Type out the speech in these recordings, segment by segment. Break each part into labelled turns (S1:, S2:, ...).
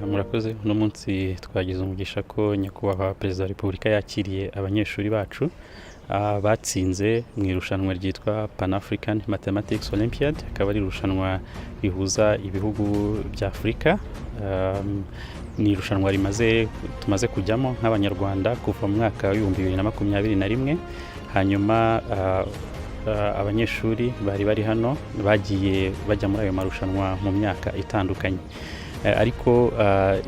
S1: murakoze. Uno munsi twagize umugisha ko nyakubahwa Perezida wa Repubulika yakiriye abanyeshuri bacu batsinze mu irushanwa ryitwa Pan African Mathematics Olympiad. Akaba ari irushanwa rihuza ibihugu bya Afurika. Ni irushanwa tumaze kujyamo nk'abanyarwanda kuva mu mwaka wa 2021. Hanyuma abanyeshuri bari hano bagiye bajya muri ayo marushanwa mu myaka itandukanye. Ariko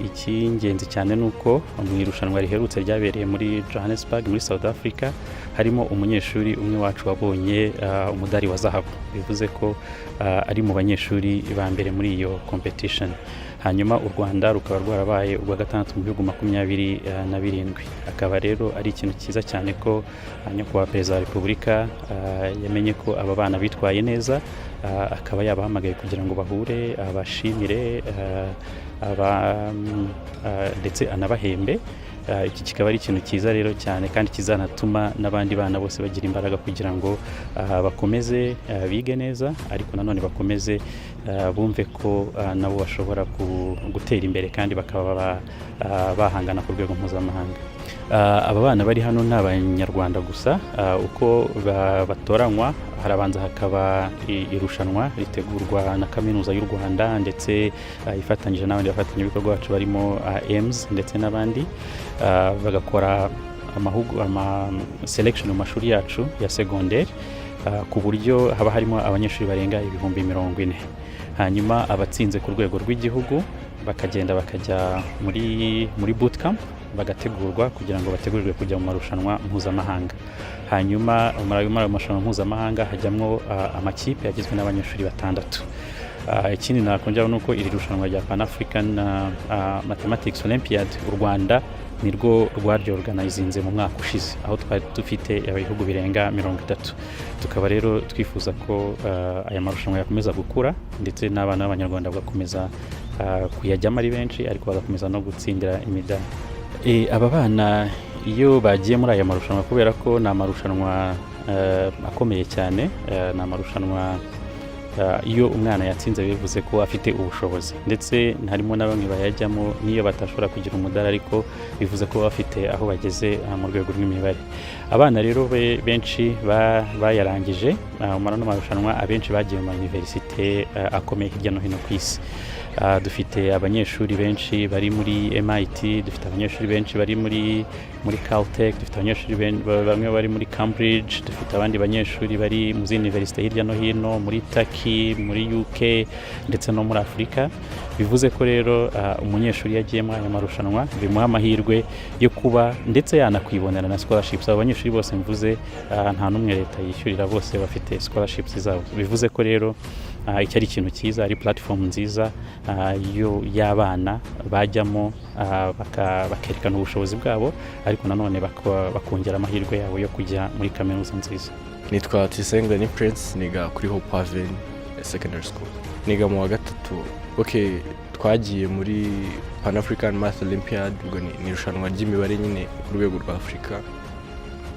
S1: icy'ingenzi cyane nuko mu irushanwa riherutse ryabereye muri Johannesburg muri South Africa harimo umunyeshuri umwe wacu wabonye umudari wa zahabu. Bivuze ko ari mu banyeshuri ba mbere muri iyo competition. Hanyuma u Rwanda rukaba rwarabaye ubwa gatandatu mu bihugu 27. Akaba rero ari ikintu cyiza cyane ko nyakubahwa Perezida wa Repubulika yamenye ko aba bana bitwaye neza, akaba yabahamagaye kugira ngo bahure abashimire ndetse anabahembe. Iki kikaba ari ikintu cyiza rero cyane kandi kizanatuma n'abandi bana bose bagira imbaraga kugira ngo bakomeze bige neza, ariko nanone bakomeze bumve ko nabo bashobora gutera imbere kandi bakaba bahangana ku rwego mpuzamahanga. Aba bana bari hano ni abanyarwanda gusa. Uko batoranywa harabanza hakaba irushanwa ritegurwa na Kaminuza y'u Rwanda ndetse ifatanyije n'abandi bafatanyabikorwa bacu barimo EMS ndetse n'abandi, bagakora selection mu mashuri yacu ya secondaire, ku buryo haba harimo abanyeshuri barenga 40,000. Hanyuma abatsinze ku rwego rw'igihugu bakagenda bakajya muri bootcamp, bagategurwa kugira ngo bategurirwe kujya mu marushanwa mpuzamahanga. Hanyuma muri ayo marushanwa mpuzamahanga hajyamo amakipe yagizwe n'abanyeshuri 6. Ikindi nakongeraho nuko iri rushanwa rya Pan African Mathematics Olympiad u Rwanda nirwo rwaryorganizinze mu mwaka ushize, aho twari dufite ibihugu birenga 30. Tukaba rero twifuza ko aya marushanwa yakomeza gukura ndetse n'abana b'abanyarwanda bagakomeza kuyajyamo ari benshi, ariko bagakomeza no gutsindira imidari. Aba bana iyo bagiye muri aya marushanwa, kubera ko ni amarushanwa akomeye cyane, ni amarushanwa iyo umwana yatsinze bivuze ko afite ubushobozi, ndetse harimo na bamwe bayajyamo niyo batashobora kugira umudari, ariko bivuze ko bafite aho bageze mu rwego rw'imibare. Abana rero benshi bayarangije muri marushanwa, abenshi bagiye mu universite akomeye hirya no hino ku isi. Dufite abanyeshuri benshi bari muri MIT, dufite abanyeshuri benshi bari muri Caltech, dufite abanyeshuri bamwe bari muri Cambridge, dufite abandi banyeshuri bari mu zindi universite hirya no hino muri Turkey, muri UK ndetse no muri Afurika. Bivuze ko rero umunyeshuri yagiye muri aya marushanwa bimuha amahirwe yo kuba ndetse yanakwibonera na scholarships. Abo banyeshuri bose mvuze nta n'umwe leta yishyurira, bose bafite scholarships zabo. Bivuze ko rero iki ari ikintu cyiza, ari platform nziza y'abana bajyamo bakerekana ubushobozi bwabo, ariko nanone bakongera amahirwe yabo yo kujya muri kaminuza nziza.
S2: Nitwa Tisengwe ni Prince, niga kuri Hope Haven Secondary School, niga mu wa 3. Twagiye muri Pan African Math Olympiad, ubwo ni irushanwa ry'imibare nyine ku rwego rwa Afurika.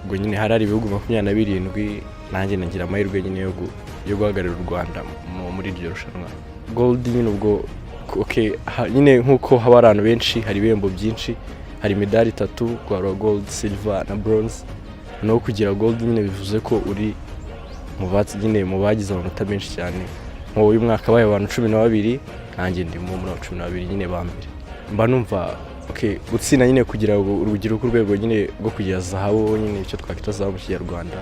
S2: Ubwo nyine hari ibihugu 27, nanjye nagira amahirwe nyine yo guhagararira u Rwanda muri iryo rushanwa. Gold nyine ubwo nyine nkuko haba abantu benshi, hari ibihembo byinshi, hari imidari 3, kwa gold, silver na bronze. No kugira gold nyine bivuze ko uri mu bagize amanota menshi cyane. Uyu mwaka baye abantu 12, nanjye ndi mu 12 nyine ba mbere. Mba numva gutsinda nyine kugira ngo urugero ku rwego nyine rwo kugira zahabu, nyine icyo twakita zahabu mu Kinyarwanda,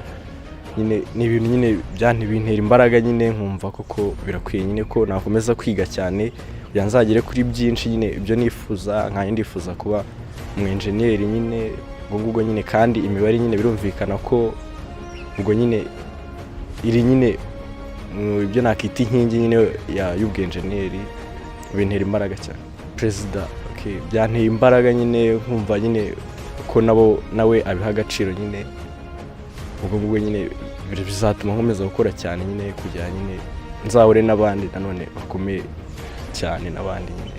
S2: nyine ni ibintu nyine bintera imbaraga, nyine nkumva koko birakwiye nyine ko nakomeza kwiga cyane byanzagire kuri byinshi. Nyine ibyo nifuza, nkaye ndifuza kuba mu engineer nyine ubwo nyine, kandi imibare nyine birumvikana ko ubwo nyine iri nyine ibyo nakita inkingi nyine y'ubwenjeneri, bintera imbaraga cyane. Perezida byanteye imbaraga nyine, nkumva nyine ko nawe abiha agaciro nyine. Ubwo nyine bizatuma nkomeza gukora cyane nyine, kugira nyine nzahure n'abandi nanone bakomeye cyane n'abandi nyine.